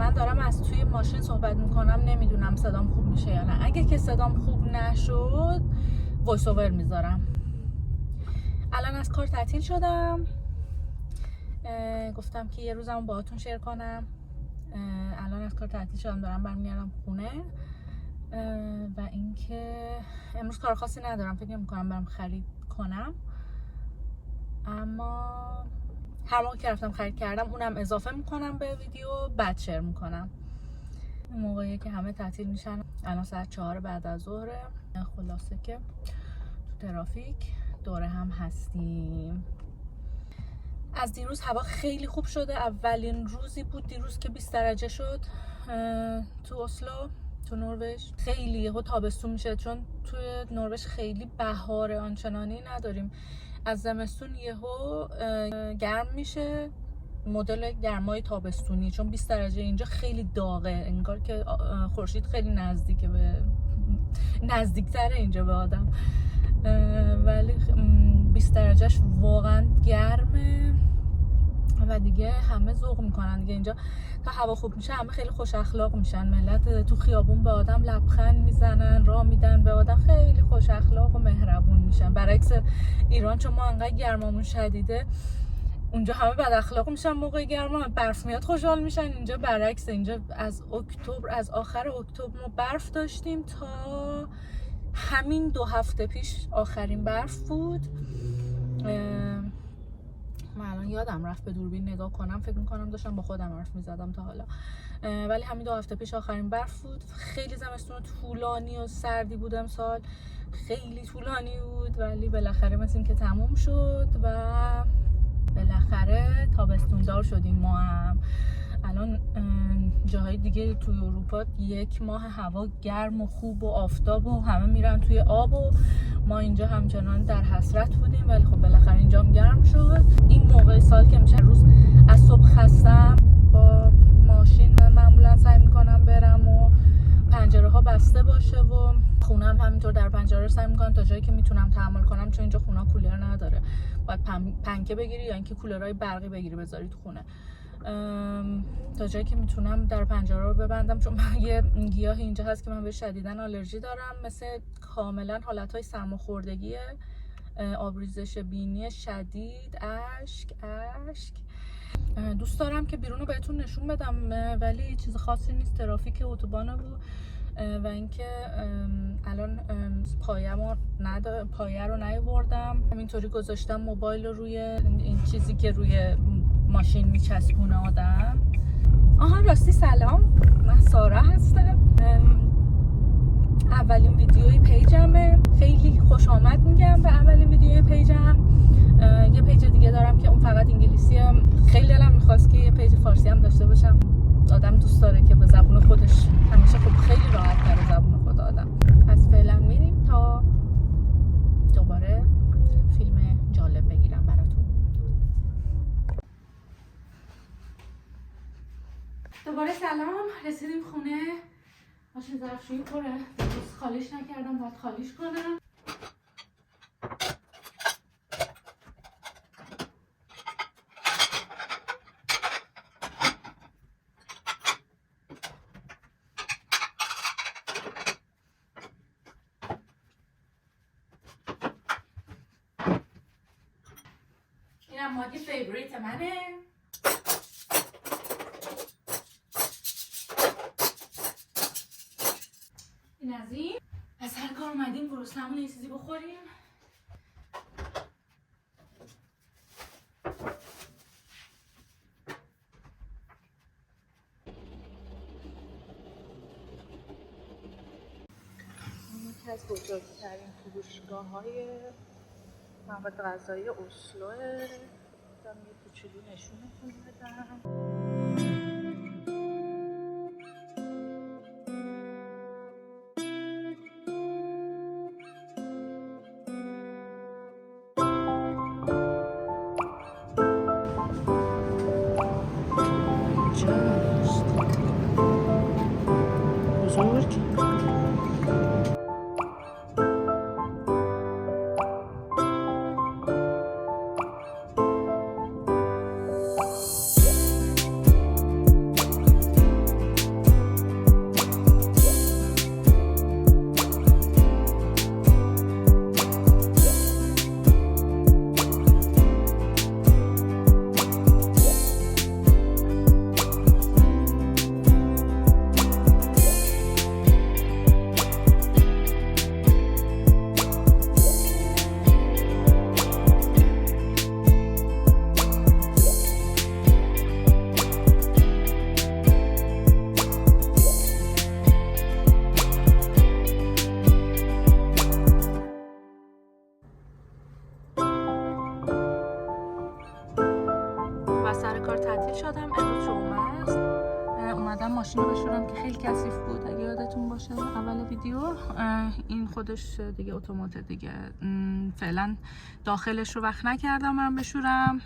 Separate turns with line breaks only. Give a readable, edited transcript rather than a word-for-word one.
من دارم از توی ماشین صحبت میکنم، نمیدونم صدام خوب میشه یا نه. اگه که صدام خوب نشد وایس اوور میذارم. الان از کار تعطیل شدم، گفتم که یه روزم باهاتون شیر کنم. الان از کار تعطیل شدم، دارم برمیگردم خونه و اینکه امروز کار خاصی ندارم، فکر میکنم برم خرید کنم، اما هر موقع که رفتم خرید کردم اونم اضافه میکنم به ویدیو، بعد شیر میکنم. اون موقعی که همه تعطیل میشن. الان ساعت 4 بعد از ظهره، خلاصه که تو ترافیک دوره هم هستیم. از دیروز هوا خیلی خوب شده. اولین روزی بود دیروز که 20 درجه شد تو اسلو، تو نروژ. خیلی یهو تابستون میشه، چون توی نروژ خیلی بهار آنچنانی نداریم. از زمستون یهو گرم میشه، مدل گرمای تابستونی، چون 20 درجه اینجا خیلی داغه، انگار که خورشید خیلی نزدیکه به نزدیکتره اینجا به آدم، ولی 20 درجهش واقعا گرمه و دیگه همه ذوق میکنن دیگه. اینجا تا هوا خوب میشه همه خیلی خوش اخلاق میشن، ملت تو خیابون به آدم لبخند میزنن، راه میدن به آدم، خیلی خوش اخلاق و مهربون میشن. برعکس ایران، چون ما انقدر گرمامون شدیده، اونجا همه بد اخلاق میشن موقع گرما، برف میاد خوشحال میشن. اینجا برعکس، اینجا از اکتبر، از آخر اکتبر ما برف داشتیم تا همین 2 هفته پیش آخرین برف بود. من الان یادم رفت به دوربین نگاه کنم، فکر میکنم داشتم با خودم حرف میزدم تا حالا، ولی همین 2 هفته پیش آخرین برف بود. خیلی زمستون طولانی و سردی بود امسال، خیلی طولانی بود، ولی بالاخره مثل این که تموم شد و بالاخره تابستون دار شدیم ما هم. الان جاهای دیگه توی اروپا 1 ماه هوا گرم و خوب و آفتاب و همه میرن توی آب و ما اینجا همچنان در حسرت بودیم، ولی خب بالاخره اینجا هم گرم شد. این موقع سال که میشه روز از صبح خستم، با ماشین معمولا سعی میکنم برم و پنجره ها بسته باشه و خونم همینطور در پنجره سعی میکنم تا جایی که میتونم تحمل کنم، چون اینجا خونه کولر نداره، باید پنکه بگیری یا اینکه کولرهای برقی بگیری بذاری تو خونه. تا جایی که میتونم در پنجره رو ببندم، چون من یه گیاهی اینجا هست که من بهش شدیداً آلرژی دارم، مثل کاملا حالتهای سرماخوردگی، آبریزش بینی شدید، اشک. دوست دارم که بیرون رو بهتون نشون بدم، ولی چیز خاصی نیست، ترافیک اتوبانه بود و اینکه الان پایه رو نیاوردم، همینطوری گذاشتم موبایل رو روی این چیزی که روی ماشین میچسبونه آدم. آها راستی سلام، من سارا هستم. اولین ویدیوی پیجمه، خیلی خوش آمد میگم به اولین ویدیوی پیجم. یه پیج دیگه دارم که اون فقط انگلیسیه، خیلی دلم میخواست که یه پیج فارسی هم داشته باشم. آدم دوست داره که به زبون خودش همیشه، خب خیلی راحت تره زبون خود آدم. پس فعلا میریم تا دوباره فیلم جالب بگیرم براتون. دوباره سلام، رسیدیم خونه. ماشین ظرفشویی پره، درست خالیش نکردم، باید خالیش کنم. اینم ماگی فیوریت منه. این از این. از هر کار اومدیم گرسنمون یه چیزی بخوریم. یکی از بزرگترین فروشگاه‌های مواد غذایی اسلوه. دارم یه کوچولو نشونتون بدم. از سر کار تعطیل شدم. امروز جمعه است. اومدم ماشین رو بشورم که خیلی کثیف بود. اگه یادتون باشه اول ویدیو، این خودش دیگه اتومات دیگه، فعلا داخلش رو وقت نکردم من بشورم.